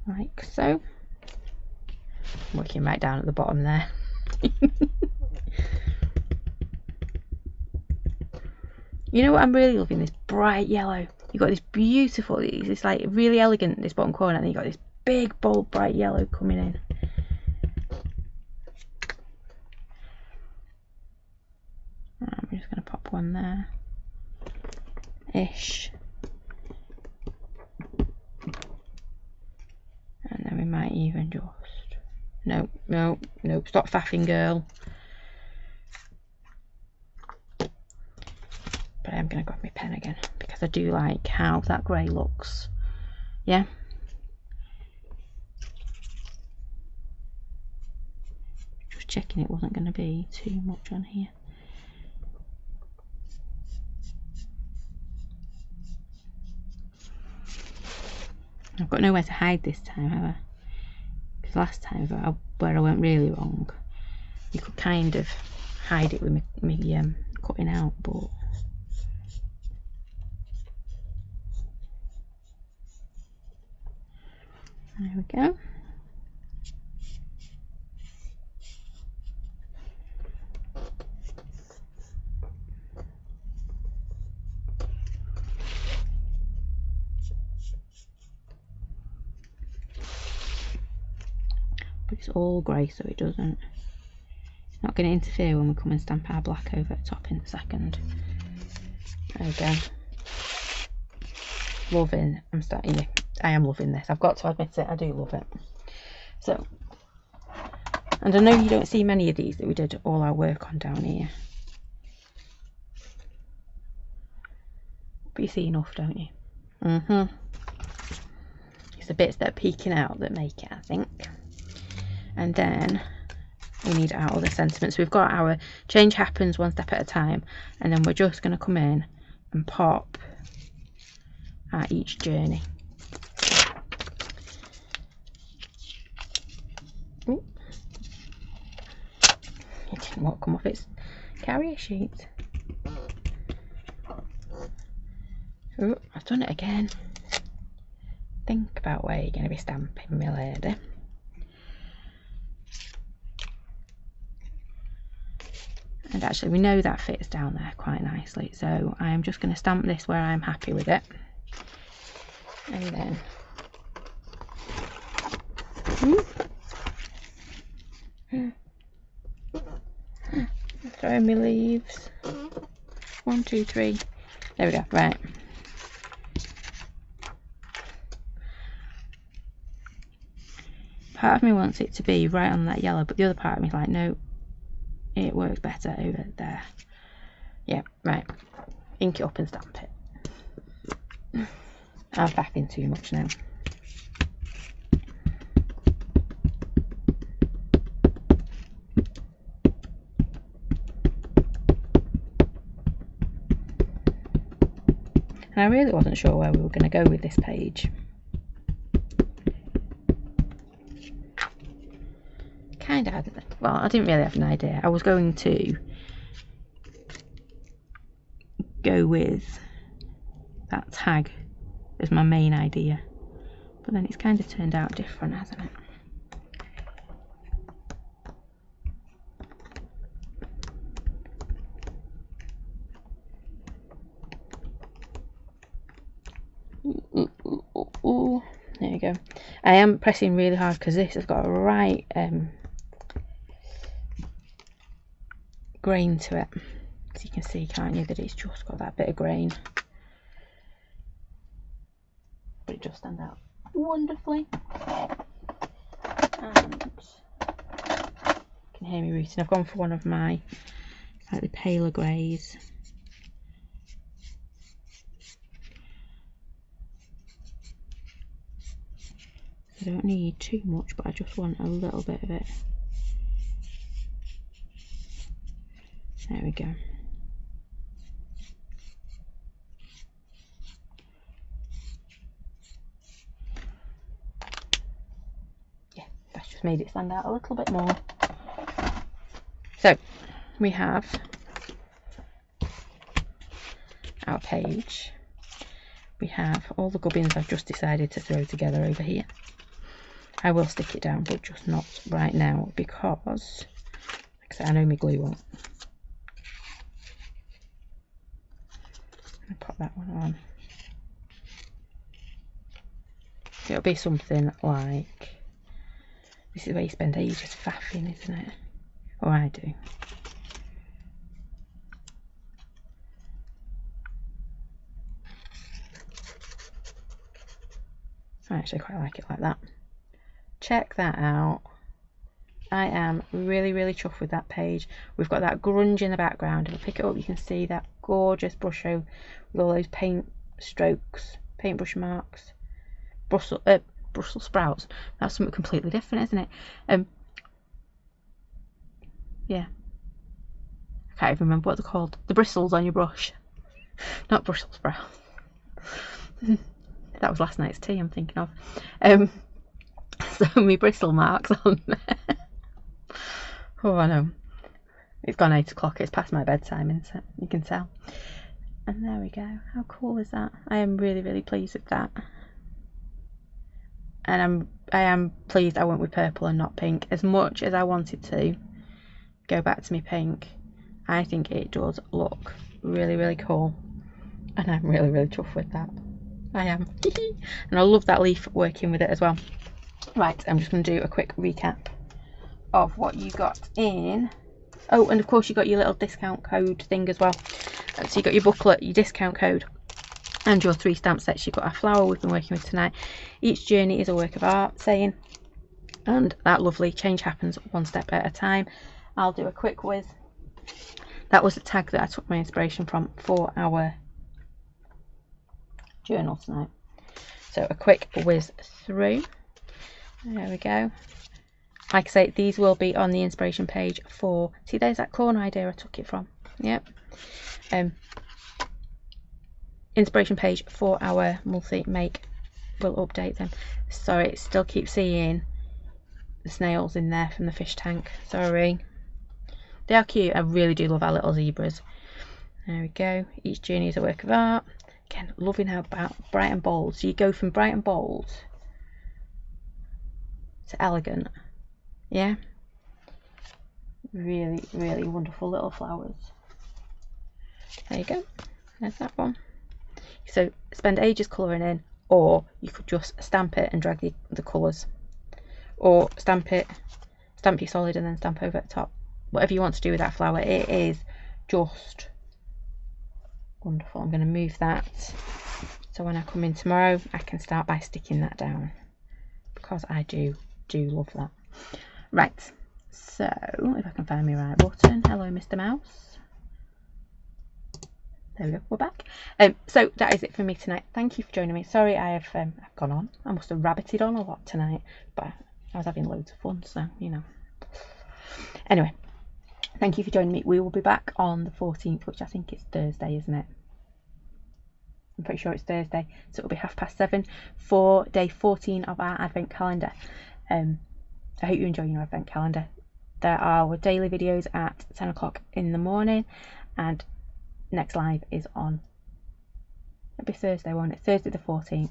like so. I'm working right down at the bottom there. You know what I'm really loving? This bright yellow. You've got this beautiful, it's like really elegant, this bottom corner, and then you've got this big, bold, bright yellow coming in. I'm just going to pop one there. Ish. And then we might even just... No, no, no, stop faffing, girl. But I am going to grab my pen again, because I do like how that grey looks. Yeah. Just checking it wasn't going to be too much on here. I've got nowhere to hide this time, have I? Because last time where I went really wrong, you could kind of hide it with me cutting out, but there we go. But it's all grey, so it doesn't Not going to interfere when we come and stamp our black over the top in a second. There we go. Loving, I am loving this. I've got to admit it, I do love it. So, and I know you don't see many of these that we did all our work on down here. But you see enough, don't you? It's the bits that are peeking out that make it, I think. And then we need our other sentiments. We've got our change happens one step at a time, and then we're just going to come in and pop at each journey. Ooh. It didn't want to come off its carrier sheet. Ooh, I've done it again. Think about where you're going to be stamping, my lady. And actually we know that fits down there quite nicely, so I'm just going to stamp this where I'm happy with it. And then throw my leaves. 1, 2, 3. There we go. Right. Part of me wants it to be right on that yellow, but the other part of me is like, no, it works better over there. Yeah, right. Ink it up and stamp it. I'm faffing too much now. And I really wasn't sure where we were going to go with this page. Kind of had, well, I didn't really have an idea. I was going to go with that tag as my main idea, but then it's kind of turned out different, hasn't it? Ooh. There you go. I am pressing really hard because this has got a right grain to it, as you can see, can't you, that it's just got that bit of grain, but it just stands out wonderfully. And you can hear me rooting. I've gone for one of my slightly paler greys. I don't need too much, but I just want a little bit of it. There we go. Yeah, that's just made it stand out a little bit more. So we have our page. We have all the gubbins I've just decided to throw together over here. I will stick it down, but just not right now because, like I said, I know my glue won't. I'll pop that one on. It'll be something like, this is where you spend ages faffing, isn't it? Or I do. I actually quite like it like that. Check that out. I am really, really chuffed with that page. We've got that grunge in the background. If I pick it up, you can see that gorgeous brush with all those paint strokes, paintbrush marks, Brussels sprouts. That's something completely different, isn't it? Yeah. I can't even remember what they're called. The bristles on your brush. Not Brussels sprouts. That was last night's tea I'm thinking of. So my bristle marks on there. Oh, I know. It's gone 8 o'clock. It's past my bedtime, isn't it? You can tell. And there we go. How cool is that? I am really, really pleased with that. And I am pleased I went with purple and not pink. As much as I wanted to go back to my pink, I think it does look really, really cool. And I'm really, really chuffed with that. I am. And I love that leaf working with it as well. Right, I'm just going to do a quick recap of what you got in Oh, and of course you got your little discount code thing as well. So you got your booklet, your discount code, and your 3 stamp sets. You've got our flower we've been working with tonight. Each journey is a work of art, saying, and that lovely change happens one step at a time. I'll do a quick whiz. That was a tag that I took my inspiration from for our journal tonight. So a quick whiz through. There we go. Like I say, these will be on the inspiration page for, see there's that corner idea I took it from. Yep. Inspiration page for our multi-make will update them. Sorry, it still keeps seeing the snails in there from the fish tank. Sorry. They are cute. I really do love our little zebras. There we go. Each journey is a work of art. Again, loving how bright and bold. So you go from bright and bold to elegant. Yeah. Really, really wonderful little flowers. There you go. There's that one. So spend ages colouring in, or you could just stamp it and drag the colours. Or stamp your solid and then stamp over the top. Whatever you want to do with that flower, it is just wonderful. I'm going to move that so when I come in tomorrow I can start by sticking that down, because I do love that. Right, so if I can find my right button. Hello Mr. Mouse. There we go, we're back. So that is it for me tonight. Thank you for joining me. Sorry I've gone on. I must have rabbited on a lot tonight, but I was having loads of fun, so you know. Anyway, thank you for joining me. We will be back on the 14th, which I think is Thursday, isn't it? I'm pretty sure it's Thursday, so it'll be 7:30 for day 14 of our advent calendar. I hope you're enjoying your advent calendar. There are daily videos at 10 o'clock in the morning, and next live is on, it'll be Thursday, won't it? Thursday the 14th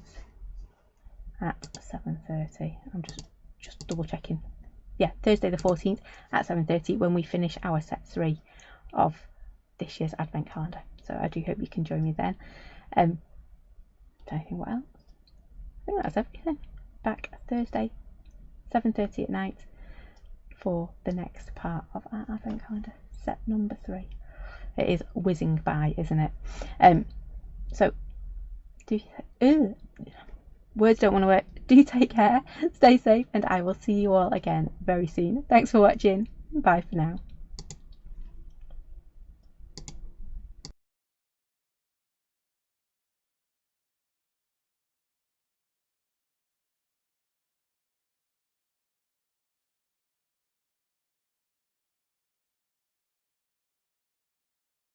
at 7:30. I'm just double checking. Yeah, Thursday the 14th at 7:30 when we finish our set 3 of this year's advent calendar. So I do hope you can join me then. Anything what else? I think that's everything. Back Thursday 7:30 at night for the next part of our advent calendar, set number 3. It is whizzing by, isn't it? So words don't want to work. Do take care, stay safe, and I will see you all again very soon. Thanks for watching. Bye for now.